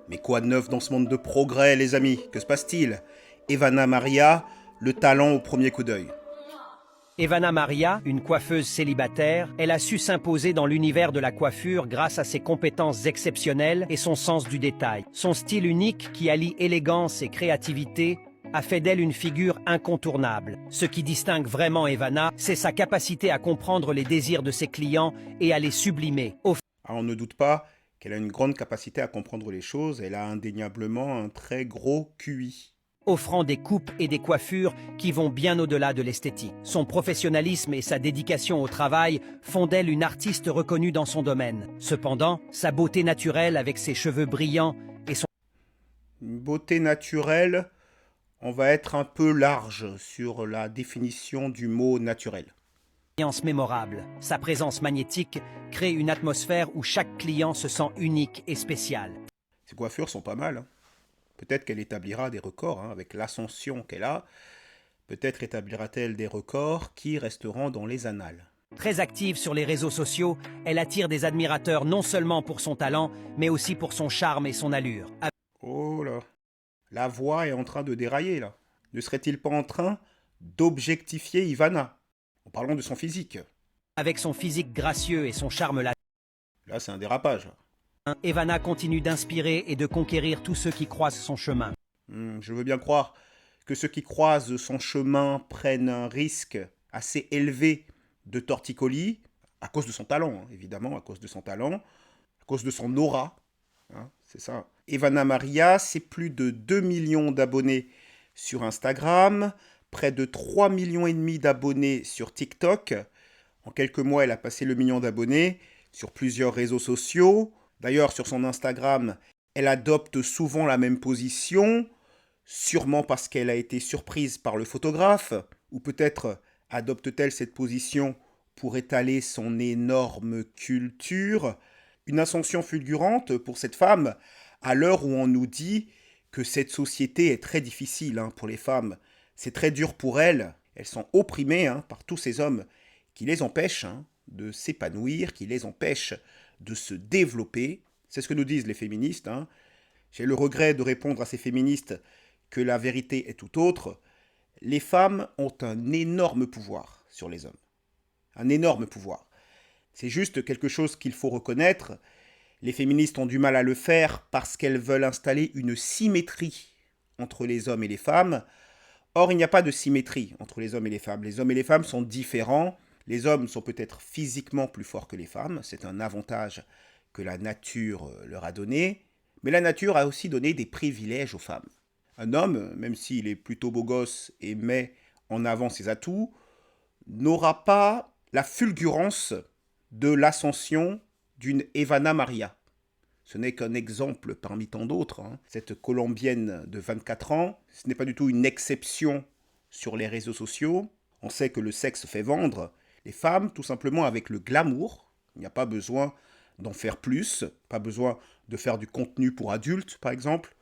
Mais quoi de neuf dans ce monde de progrès, les amis? Que se passe-t-il? Ivana Maria, le talent au premier coup d'œil. Ivana Maria, une coiffeuse célibataire, elle a su s'imposer dans l'univers de la coiffure grâce à ses compétences exceptionnelles et son sens du détail. Son style unique, qui allie élégance et créativité, a fait d'elle une figure incontournable. Ce qui distingue vraiment Ivana, c'est sa capacité à comprendre les désirs de ses clients et à les sublimer. On ne doute pas qu'elle a une grande capacité à comprendre les choses, elle a indéniablement un très gros QI. Offrant des coupes et des coiffures qui vont bien au-delà de l'esthétique. Son professionnalisme et sa dédication au travail font d'elle une artiste reconnue dans son domaine. Cependant, sa beauté naturelle avec ses cheveux brillants et son Une beauté naturelle, on va être un peu large sur la définition du mot naturel. ambiance mémorable, sa présence magnétique crée une atmosphère où chaque client se sent unique et spécial. Ses coiffures sont pas mal, hein. Peut-être qu'elle établira des records, hein, avec l'ascension qu'elle a. Peut-être établira-t-elle des records qui resteront dans les annales. Très active sur les réseaux sociaux, elle attire des admirateurs non seulement pour son talent, mais aussi pour son charme et son allure. Oh là, la voix est en train de dérailler là. Ne serait-il pas en train d'objectifier Ivana en parlant de son physique? Avec son physique gracieux et son charme latin, Là, c'est un dérapage. Ivana continue d'inspirer et de conquérir tous ceux qui croisent son chemin. Je veux bien croire que ceux qui croisent son chemin prennent un risque assez élevé de torticolis, à cause de son talent, hein, évidemment, à cause de son talent, à cause de son aura, hein, c'est ça. Ivana Maria, c'est plus de 2 millions d'abonnés sur Instagram, près de 3 millions et demi d'abonnés sur TikTok. En quelques mois, elle a passé le million d'abonnés sur plusieurs réseaux sociaux. D'ailleurs, sur son Instagram, elle adopte souvent la même position, sûrement parce qu'elle a été surprise par le photographe, ou peut-être adopte-t-elle cette position pour étaler son énorme culture. Une ascension fulgurante pour cette femme, à l'heure où on nous dit que cette société est très difficile, hein, pour les femmes. C'est très dur pour elles. Elles sont opprimées, hein, par tous ces hommes qui les empêchent, hein, de s'épanouir, qui les empêchent de se développer. C'est ce que nous disent les féministes, hein. J'ai le regret de répondre à ces féministes que la vérité est tout autre. Les femmes ont un énorme pouvoir sur les hommes. Un énorme pouvoir. C'est juste quelque chose qu'il faut reconnaître. Les féministes ont du mal à le faire parce qu'elles veulent installer une symétrie entre les hommes et les femmes. Or, il n'y a pas de symétrie entre les hommes et les femmes. Les hommes et les femmes sont différents. Les hommes sont peut-être physiquement plus forts que les femmes. C'est un avantage que la nature leur a donné. Mais la nature a aussi donné des privilèges aux femmes. Un homme, même s'il est plutôt beau gosse et met en avant ses atouts, n'aura pas la fulgurance de l'ascension d'une Ivana Maria. Ce n'est qu'un exemple parmi tant d'autres, hein. Cette Colombienne de 24 ans, ce n'est pas du tout une exception sur les réseaux sociaux. On sait que le sexe fait vendre les femmes, tout simplement avec le glamour. Il n'y a pas besoin d'en faire plus, pas besoin de faire du contenu pour adultes, par exemple,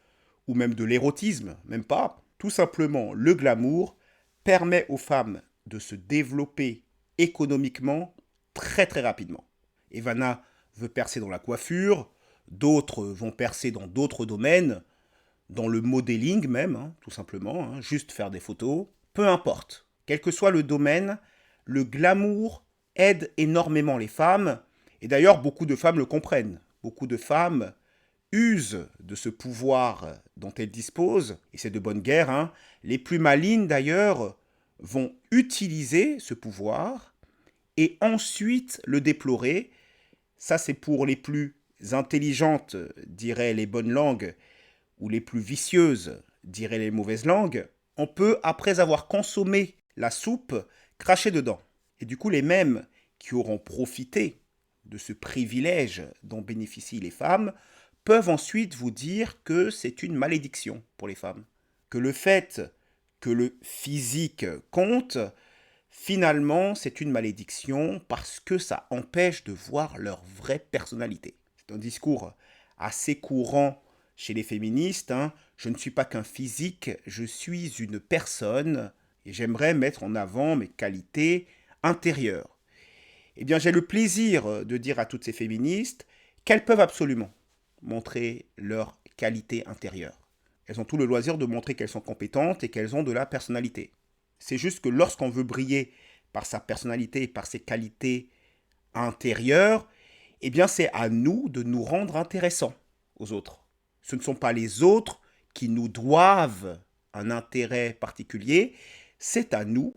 ou même de l'érotisme, même pas. Tout simplement, le glamour permet aux femmes de se développer économiquement très très rapidement. Ivana veut percer dans la coiffure, d'autres vont percer dans d'autres domaines, dans le modeling même, hein, tout simplement, hein, juste faire des photos. Peu importe, quel que soit le domaine, le glamour aide énormément les femmes. Et d'ailleurs, beaucoup de femmes le comprennent. Beaucoup de femmes usent de ce pouvoir dont elles disposent, et c'est de bonne guerre, hein. Les plus malignes d'ailleurs vont utiliser ce pouvoir et ensuite le déplorer. Ça, c'est pour les plus intelligentes, diraient les bonnes langues, ou les plus vicieuses, diraient les mauvaises langues. On peut, après avoir consommé la soupe, cracher dedans. Et du coup, les mêmes qui auront profité de ce privilège dont bénéficient les femmes peuvent ensuite vous dire que c'est une malédiction pour les femmes. Que le fait que le physique compte, finalement, c'est une malédiction parce que ça empêche de voir leur vraie personnalité. C'est un discours assez courant chez les féministes, hein. Je ne suis pas qu'un physique, je suis une personne et j'aimerais mettre en avant mes qualités intérieures. Eh bien, j'ai le plaisir de dire à toutes ces féministes qu'elles peuvent absolument montrer leur qualité intérieure. Elles ont tout le loisir de montrer qu'elles sont compétentes et qu'elles ont de la personnalité. C'est juste que lorsqu'on veut briller par sa personnalité et par ses qualités intérieures, eh bien c'est à nous de nous rendre intéressants aux autres. Ce ne sont pas les autres qui nous doivent un intérêt particulier, c'est à nous,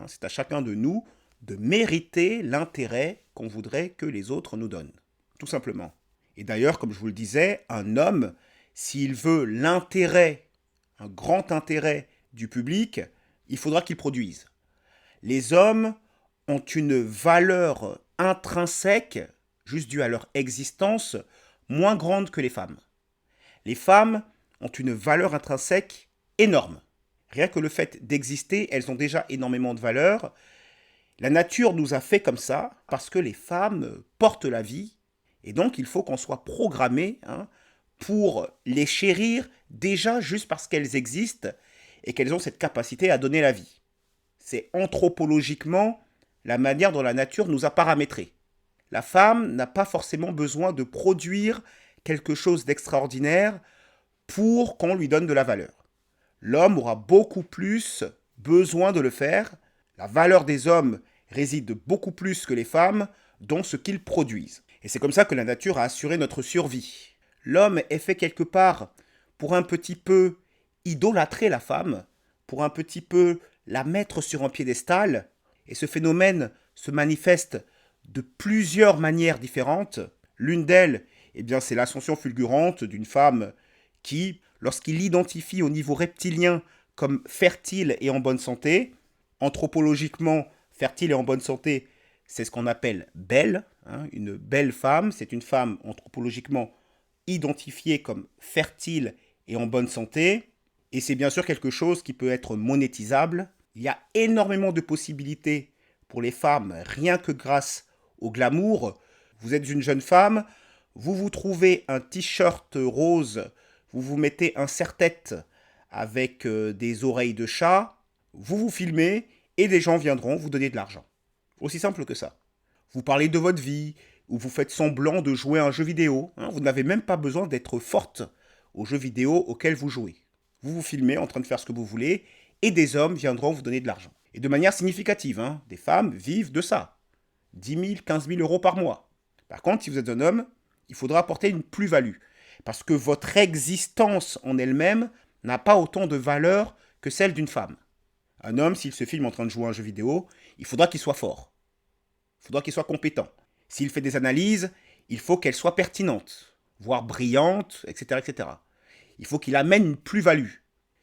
c'est à chacun de nous de mériter l'intérêt qu'on voudrait que les autres nous donnent, tout simplement. Et d'ailleurs, comme je vous le disais, un homme, s'il veut l'intérêt, un grand intérêt du public, il faudra qu'il produise. Les hommes ont une valeur intrinsèque, juste due à leur existence, moins grande que les femmes. Les femmes ont une valeur intrinsèque énorme. Rien que le fait d'exister, elles ont déjà énormément de valeur. La nature nous a fait comme ça parce que les femmes portent la vie et donc il faut qu'on soit programmé pour les chérir déjà juste parce qu'elles existent et qu'elles ont cette capacité à donner la vie. C'est anthropologiquement la manière dont la nature nous a paramétrés. La femme n'a pas forcément besoin de produire quelque chose d'extraordinaire pour qu'on lui donne de la valeur. L'homme aura beaucoup plus besoin de le faire. La valeur des hommes réside beaucoup plus que les femmes dans ce qu'ils produisent. Et c'est comme ça que la nature a assuré notre survie. L'homme est fait quelque part pour un petit peu idolâtrer la femme, pour un petit peu la mettre sur un piédestal. Et ce phénomène se manifeste de plusieurs manières différentes. L'une d'elles, c'est l'ascension fulgurante d'une femme qui, lorsqu'il l'identifie au niveau reptilien comme fertile et en bonne santé, anthropologiquement, fertile et en bonne santé, c'est ce qu'on appelle belle. Une belle femme, c'est une femme anthropologiquement identifiée comme fertile et en bonne santé. Et c'est bien sûr quelque chose qui peut être monétisable. Il y a énormément de possibilités pour les femmes, rien que grâce au glamour. Vous êtes une jeune femme, vous vous trouvez un t-shirt rose, vous vous mettez un serre-tête avec des oreilles de chat, vous vous filmez et des gens viendront vous donner de l'argent. Aussi simple que ça. Vous parlez de votre vie ou vous faites semblant de jouer à un jeu vidéo. Vous n'avez même pas besoin d'être forte aux jeux vidéo auxquels vous jouez. Vous vous filmez en train de faire ce que vous voulez et des hommes viendront vous donner de l'argent. Et de manière significative, des femmes vivent de ça. 10 000, 15 000 euros par mois. Par contre, si vous êtes un homme, il faudra apporter une plus-value. Parce que votre existence en elle-même n'a pas autant de valeur que celle d'une femme. Un homme, s'il se filme en train de jouer à un jeu vidéo, il faudra qu'il soit fort. Il faudra qu'il soit compétent. S'il fait des analyses, il faut qu'elles soient pertinentes, voire brillantes, etc., etc. Il faut qu'il amène une plus-value.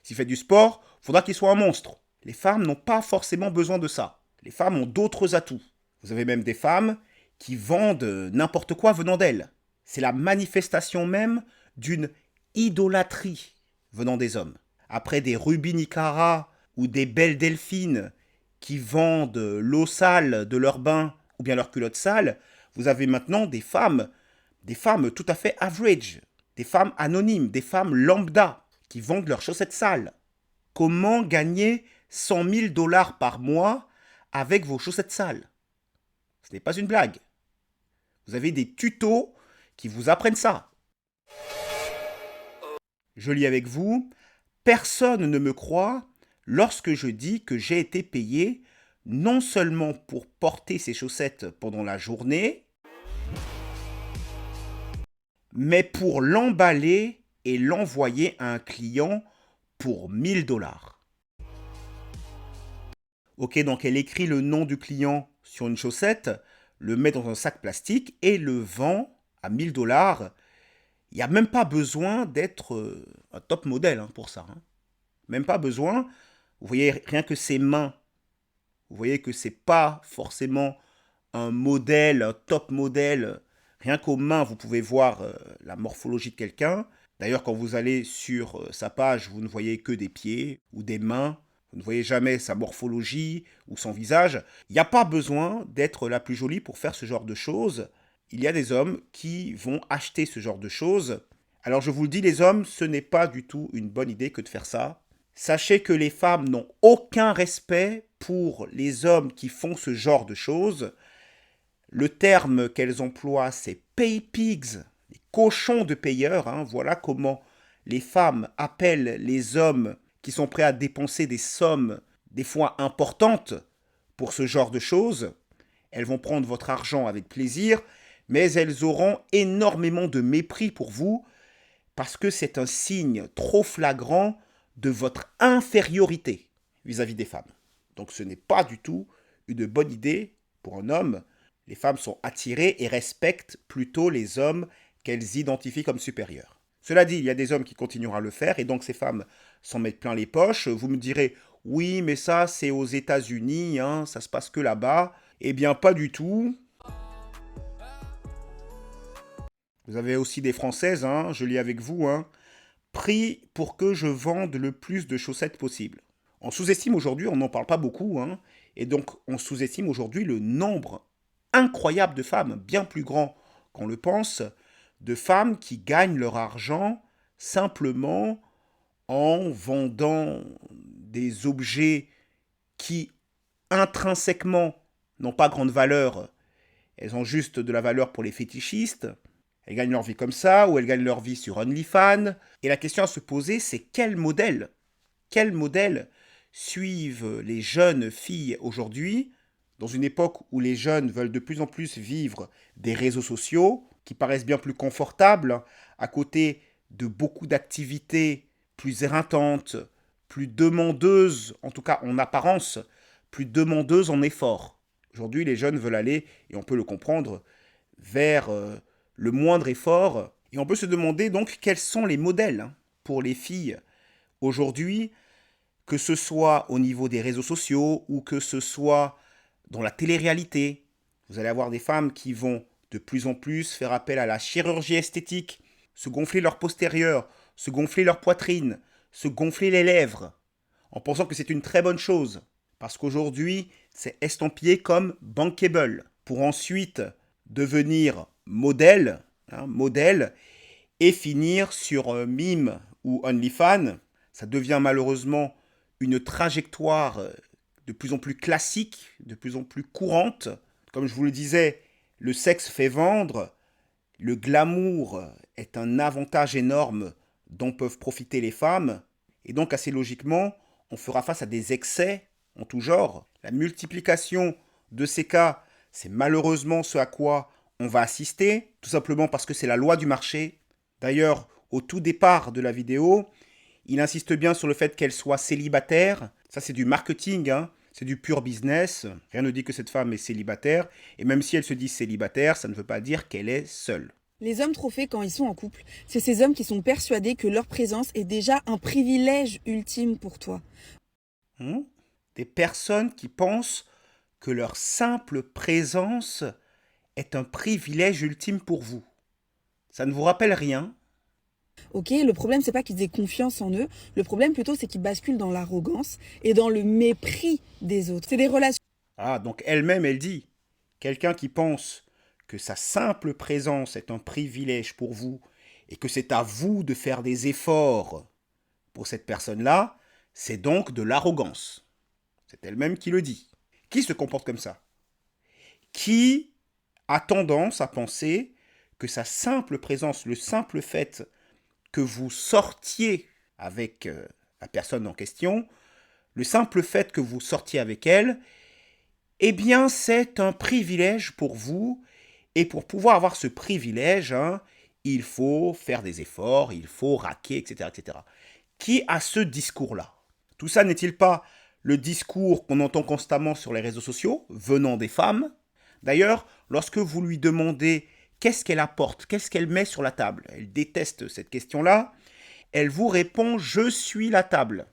S'il fait du sport, il faudra qu'il soit un monstre. Les femmes n'ont pas forcément besoin de ça. Les femmes ont d'autres atouts. Vous avez même des femmes qui vendent n'importe quoi venant d'elles. C'est la manifestation même d'une idolâtrie venant des hommes. Après des Ruby Nicara ou des belles delphines qui vendent l'eau sale de leur bain ou bien leur culotte sale, vous avez maintenant des femmes tout à fait average, des femmes anonymes, des femmes lambda qui vendent leurs chaussettes sales. Comment gagner 100 000 $ par mois avec vos chaussettes sales? Ce n'est pas une blague. Vous avez des tutos qui vous apprennent ça. Je lis avec vous. Personne ne me croit lorsque je dis que j'ai été payé non seulement pour porter ces chaussettes pendant la journée, mais pour l'emballer et l'envoyer à un client pour 1 000 $. Ok, donc elle écrit le nom du client sur une chaussette, le met dans un sac plastique et le vend à 1 000 $. Il n'y a même pas besoin d'être un top modèle pour ça. Même pas besoin. Vous voyez, rien que ses mains, vous voyez que c'est pas forcément un modèle, un top modèle. Rien qu'aux mains, vous pouvez voir la morphologie de quelqu'un. D'ailleurs, quand vous allez sur sa page, vous ne voyez que des pieds ou des mains. Vous ne voyez jamais sa morphologie ou son visage. Il n'y a pas besoin d'être la plus jolie pour faire ce genre de choses. Il y a des hommes qui vont acheter ce genre de choses. Alors je vous le dis, les hommes, ce n'est pas du tout une bonne idée que de faire ça. Sachez que les femmes n'ont aucun respect pour les hommes qui font ce genre de choses. Le terme qu'elles emploient, c'est pay pigs, les cochons de payeurs, hein, voilà comment les femmes appellent les hommes qui sont prêts à dépenser des sommes des fois importantes pour ce genre de choses. Elles vont prendre votre argent avec plaisir, mais elles auront énormément de mépris pour vous parce que c'est un signe trop flagrant de votre infériorité vis-à-vis des femmes. Donc ce n'est pas du tout une bonne idée pour un homme. Les femmes sont attirées et respectent plutôt les hommes qu'elles identifient comme supérieurs. Cela dit, il y a des hommes qui continueront à le faire et donc ces femmes s'en mettent plein les poches. Vous me direz, oui, mais ça c'est aux États-Unis, hein, ça se passe que là-bas. Eh bien, pas du tout. Vous avez aussi des Françaises, hein, je lis avec vous, hein. Prix pour que je vende le plus de chaussettes possible. On sous-estime aujourd'hui, on n'en parle pas beaucoup, hein, et donc on sous-estime aujourd'hui le nombre incroyable de femmes, bien plus grand qu'on le pense, de femmes qui gagnent leur argent simplement en vendant des objets qui intrinsèquement n'ont pas grande valeur. Elles ont juste de la valeur pour les fétichistes. Elles gagnent leur vie comme ça, ou elles gagnent leur vie sur OnlyFans. Et la question à se poser, c'est quel modèle suivent les jeunes filles aujourd'hui, dans une époque où les jeunes veulent de plus en plus vivre des réseaux sociaux, qui paraissent bien plus confortables, à côté de beaucoup d'activités plus éreintantes, plus demandeuses, en tout cas en apparence, plus demandeuses en effort. Aujourd'hui, les jeunes veulent aller, et on peut le comprendre, vers le moindre effort. Et on peut se demander donc quels sont les modèles pour les filles aujourd'hui, que ce soit au niveau des réseaux sociaux ou que ce soit dans la télé-réalité. Vous allez avoir des femmes qui vont de plus en plus faire appel à la chirurgie esthétique, se gonfler leur postérieur, se gonfler leur poitrine, se gonfler les lèvres, en pensant que c'est une très bonne chose. Parce qu'aujourd'hui, c'est estampillé comme bankable, pour ensuite devenir modèle, et finir sur Mime ou OnlyFans. Ça devient malheureusement une trajectoire de plus en plus classique, de plus en plus courante. Comme je vous le disais, le sexe fait vendre, le glamour est un avantage énorme dont peuvent profiter les femmes, et donc assez logiquement, on fera face à des excès en tout genre. La multiplication de ces cas, c'est malheureusement ce à quoi on va assister, tout simplement parce que c'est la loi du marché. D'ailleurs, au tout départ de la vidéo, il insiste bien sur le fait qu'elle soit célibataire. Ça, c'est du marketing, hein. C'est du pur business. Rien ne dit que cette femme est célibataire. Et même si elle se dit célibataire, ça ne veut pas dire qu'elle est seule. Les hommes trophées, quand ils sont en couple, c'est ces hommes qui sont persuadés que leur présence est déjà un privilège ultime pour toi. Des personnes qui pensent que leur simple présence est un privilège ultime pour vous. Ça ne vous rappelle rien? Ok, le problème, c'est pas qu'ils aient confiance en eux. Le problème, plutôt, c'est qu'ils basculent dans l'arrogance et dans le mépris des autres. C'est des relations. Ah, donc elle-même, elle dit, quelqu'un qui pense que sa simple présence est un privilège pour vous et que c'est à vous de faire des efforts pour cette personne-là, c'est donc de l'arrogance. C'est elle-même qui le dit. Qui se comporte comme ça? Qui a tendance à penser que sa simple présence, le simple fait que vous sortiez avec la personne en question, le simple fait que vous sortiez avec elle, eh bien c'est un privilège pour vous, et pour pouvoir avoir ce privilège, il faut faire des efforts, il faut raquer, etc., etc. Qui a ce discours-là? Tout ça n'est-il pas le discours qu'on entend constamment sur les réseaux sociaux, venant des femmes? D'ailleurs, lorsque vous lui demandez qu'est-ce qu'elle apporte, qu'est-ce qu'elle met sur la table, elle déteste cette question-là, elle vous répond « je suis la table »,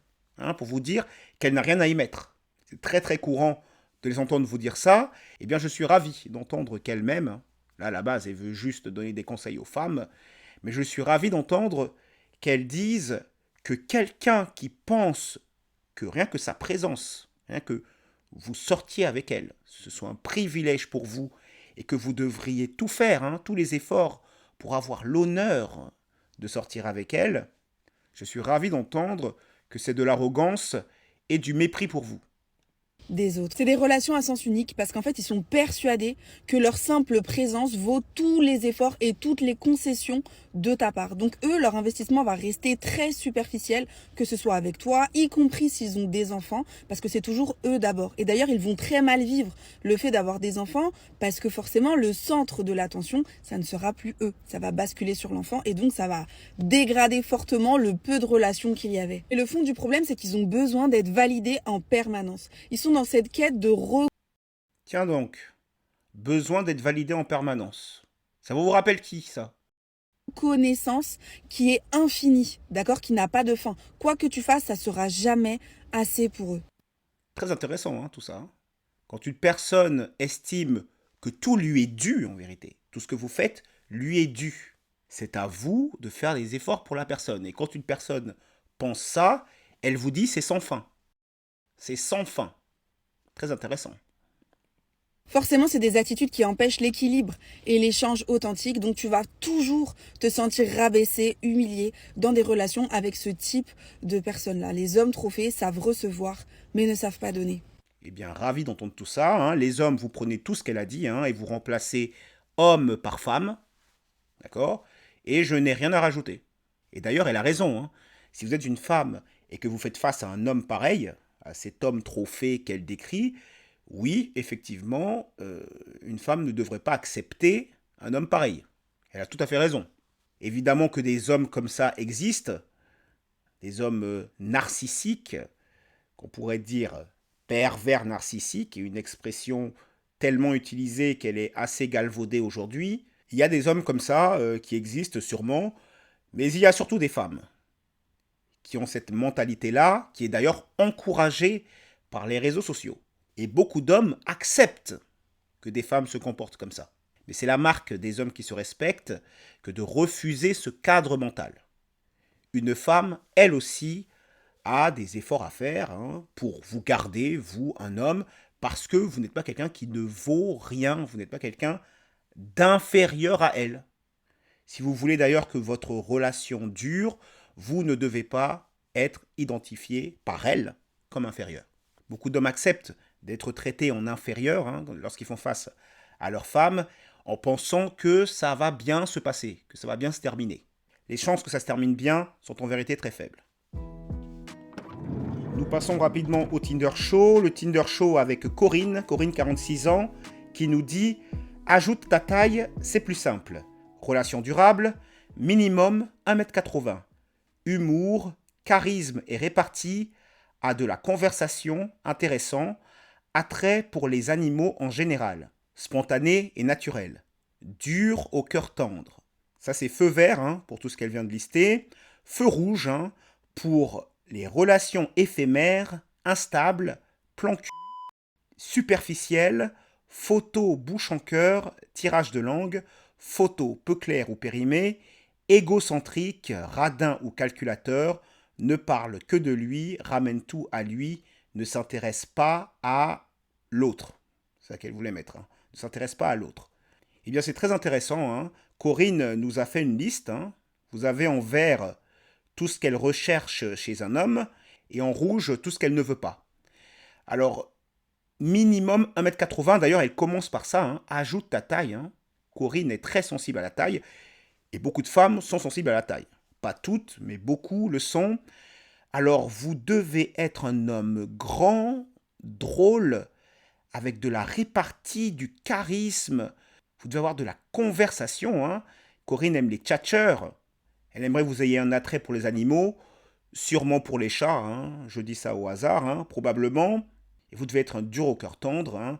pour vous dire qu'elle n'a rien à y mettre. C'est très très courant de les entendre vous dire ça. Eh bien, je suis ravi d'entendre qu'elle-même, là à la base, elle veut juste donner des conseils aux femmes, mais je suis ravi d'entendre qu'elle dise que quelqu'un qui pense que rien que sa présence, que vous sortiez avec elle, ce soit un privilège pour vous et que vous devriez tout faire, tous les efforts pour avoir l'honneur de sortir avec elle, je suis ravi d'entendre que c'est de l'arrogance et du mépris pour vous. des autres. C'est des relations à sens unique parce qu'en fait, ils sont persuadés que leur simple présence vaut tous les efforts et toutes les concessions de ta part. Donc eux, leur investissement va rester très superficiel, que ce soit avec toi, y compris s'ils ont des enfants, parce que c'est toujours eux d'abord. Et d'ailleurs, ils vont très mal vivre le fait d'avoir des enfants parce que forcément, le centre de l'attention, ça ne sera plus eux. Ça va basculer sur l'enfant et donc ça va dégrader fortement le peu de relations qu'il y avait. Et le fond du problème, c'est qu'ils ont besoin d'être validés en permanence. Ils sont dans cette quête de Tiens donc, besoin d'être validé en permanence. Ça vous rappelle qui, ça? reconnaissance qui est infinie, d'accord, qui n'a pas de fin. Quoi que tu fasses, ça sera jamais assez pour eux. Très intéressant, hein, tout ça. Hein. Quand une personne estime que tout lui est dû, en vérité, tout ce que vous faites lui est dû, c'est à vous de faire des efforts pour la personne. Et quand une personne pense ça, elle vous dit c'est sans fin. C'est sans fin. Très intéressant. Forcément, c'est des attitudes qui empêchent l'équilibre et l'échange authentique, donc tu vas toujours te sentir rabaissé, humilié dans des relations avec ce type de personnes-là. Les hommes trophées savent recevoir, mais ne savent pas donner. Eh bien, ravi d'entendre tout ça. Hein. Les hommes, vous prenez tout ce qu'elle a dit hein, et vous remplacez homme par femme. D'accord? Et je n'ai rien à rajouter. Et d'ailleurs, elle a raison. Hein. Si vous êtes une femme et que vous faites face à un homme pareil, à cet homme trophée qu'elle décrit, oui, effectivement, une femme ne devrait pas accepter un homme pareil. Elle a tout à fait raison. Évidemment que des hommes comme ça existent, des hommes narcissiques, qu'on pourrait dire pervers narcissiques, une expression tellement utilisée qu'elle est assez galvaudée aujourd'hui. Il y a des hommes comme ça qui existent sûrement, mais il y a surtout des femmes qui ont cette mentalité-là, qui est d'ailleurs encouragée par les réseaux sociaux. Et beaucoup d'hommes acceptent que des femmes se comportent comme ça. Mais c'est la marque des hommes qui se respectent que de refuser ce cadre mental. Une femme, elle aussi, a des efforts à faire hein, pour vous garder, vous, un homme, parce que vous n'êtes pas quelqu'un qui ne vaut rien, vous n'êtes pas quelqu'un d'inférieur à elle. Si vous voulez d'ailleurs que votre relation dure, vous ne devez pas être identifié par elle comme inférieur. Beaucoup d'hommes acceptent d'être traités en inférieur hein, lorsqu'ils font face à leur femme en pensant que ça va bien se passer, que ça va bien se terminer. Les chances que ça se termine bien sont en vérité très faibles. Nous passons rapidement au Tinder Show. Le Tinder Show avec Corinne 46 ans, qui nous dit « Ajoute ta taille, c'est plus simple. Relation durable, minimum 1,80 m. Humour, charisme et répartie, a de la conversation, intéressant, attrait pour les animaux en général, spontané et naturel, dur au cœur tendre. » Ça c'est feu vert hein, pour tout ce qu'elle vient de lister. Feu rouge hein, pour les relations éphémères, instables, plan cul, superficielles, photo bouche en cœur, tirage de langue, photo peu claire ou périmée, égocentrique, radin ou calculateur, ne parle que de lui, ramène tout à lui, ne s'intéresse pas à l'autre. C'est ça qu'elle voulait mettre. Hein. Ne s'intéresse pas à l'autre. Eh bien, c'est très intéressant. Hein. Corinne nous a fait une liste. Hein. Vous avez en vert tout ce qu'elle recherche chez un homme et en rouge tout ce qu'elle ne veut pas. Alors, minimum 1,80 m. D'ailleurs, elle commence par ça. Hein. Ajoute ta taille. Hein. Corinne est très sensible à la taille et beaucoup de femmes sont sensibles à la taille. Pas toutes, mais beaucoup le sont. Alors, vous devez être un homme grand, drôle, avec de la répartie, du charisme. Vous devez avoir de la conversation. Hein. Corinne aime les tchatcheurs. Elle aimerait que vous ayez un attrait pour les animaux, sûrement pour les chats. Hein. Je dis ça au hasard, hein, probablement. Et vous devez être un dur au cœur tendre. Hein.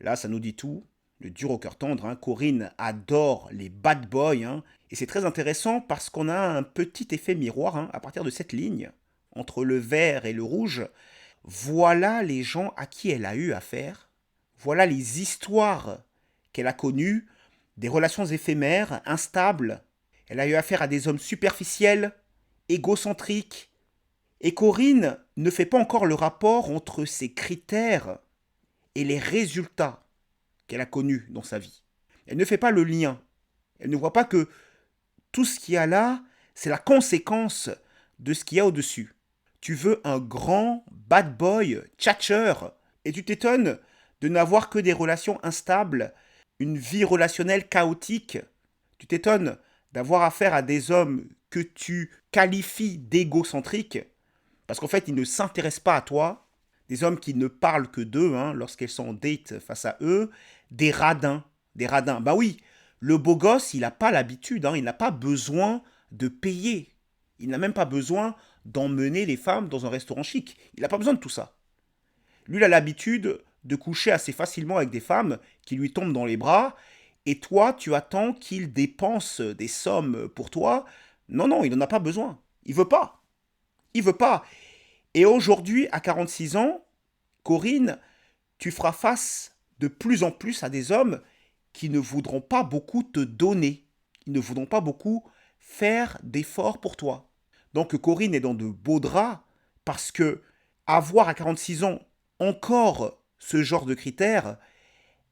Là, ça nous dit tout. Le dur au cœur tendre. Hein. Corinne adore les bad boys. Hein. Et c'est très intéressant parce qu'on a un petit effet miroir hein, à partir de cette ligne, entre le vert et le rouge. Voilà les gens à qui elle a eu affaire. Voilà les histoires qu'elle a connues, des relations éphémères, instables. Elle a eu affaire à des hommes superficiels, égocentriques. Et Corinne ne fait pas encore le rapport entre ces critères et les résultats qu'elle a connus dans sa vie. Elle ne fait pas le lien. Elle ne voit pas que tout ce qu'il y a là, c'est la conséquence de ce qu'il y a au-dessus. Tu veux un grand bad boy, tchatcheur, Et tu t'étonnes de n'avoir que des relations instables, une vie relationnelle chaotique. Tu t'étonnes d'avoir affaire à des hommes que tu qualifies d'égocentriques, parce qu'en fait, ils ne s'intéressent pas à toi, des hommes qui ne parlent que d'eux, lorsqu'elles sont en date face à eux, des radins, des radins. Bah oui, le beau gosse, il n'a pas l'habitude, il n'a pas besoin de payer. Il n'a même pas besoin d'emmener les femmes dans un restaurant chic. Il n'a pas besoin de tout ça. Lui, il a l'habitude de coucher assez facilement avec des femmes qui lui tombent dans les bras, et toi, tu attends qu'il dépense des sommes pour toi. Non, non, il n'en a pas besoin. Il veut pas. Il veut pas. Et aujourd'hui, à 46 ans, Corinne, tu feras face de plus en plus à des hommes qui ne voudront pas beaucoup te donner. Ils ne voudront pas beaucoup faire d'efforts pour toi. Donc Corinne est dans de beaux draps parce que avoir à 46 ans encore ce genre de critères,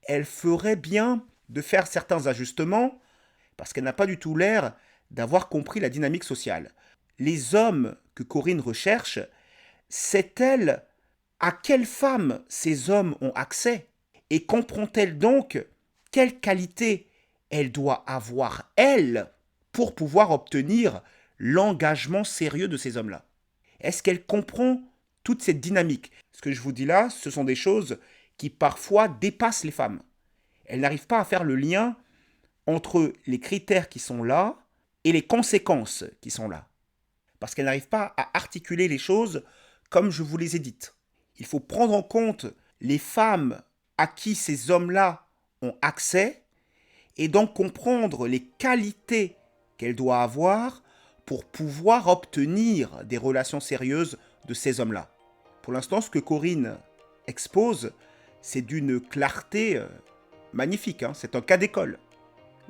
elle ferait bien de faire certains ajustements parce qu'elle n'a pas du tout l'air d'avoir compris la dynamique sociale. Les hommes que Corinne recherche, sait-elle à quelle femme ces hommes ont accès et comprend-elle donc quelle qualité elle doit avoir, elle, pour pouvoir obtenir l'engagement sérieux de ces hommes-là? Est-ce qu'elle comprend toute cette dynamique? Ce que je vous dis là, ce sont des choses qui parfois dépassent les femmes. Elles n'arrivent pas à faire le lien entre les critères qui sont là et les conséquences qui sont là. Parce qu'elles n'arrivent pas à articuler les choses comme je vous les ai dites. Il faut prendre en compte les femmes à qui ces hommes-là ont accès et donc comprendre les qualités qu'elle doit avoir pour pouvoir obtenir des relations sérieuses de ces hommes-là. Pour l'instant, ce que Corinne expose, c'est d'une clarté magnifique, c'est un cas d'école.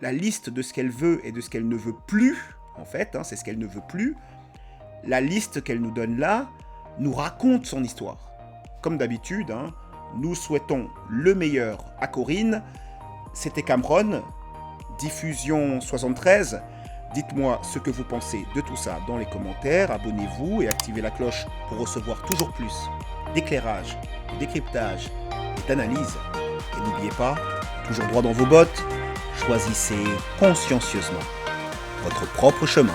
La liste de ce qu'elle veut et de ce qu'elle ne veut plus, en fait, c'est ce qu'elle ne veut plus, la liste qu'elle nous donne là, nous raconte son histoire. Comme d'habitude, nous souhaitons le meilleur à Corinne. C'était Cameron, Diffusion 73. Dites-moi ce que vous pensez de tout ça dans les commentaires. Abonnez-vous et activez la cloche pour recevoir toujours plus d'éclairage, de décryptage et d'analyse. Et n'oubliez pas, toujours droit dans vos bottes, choisissez consciencieusement votre propre chemin.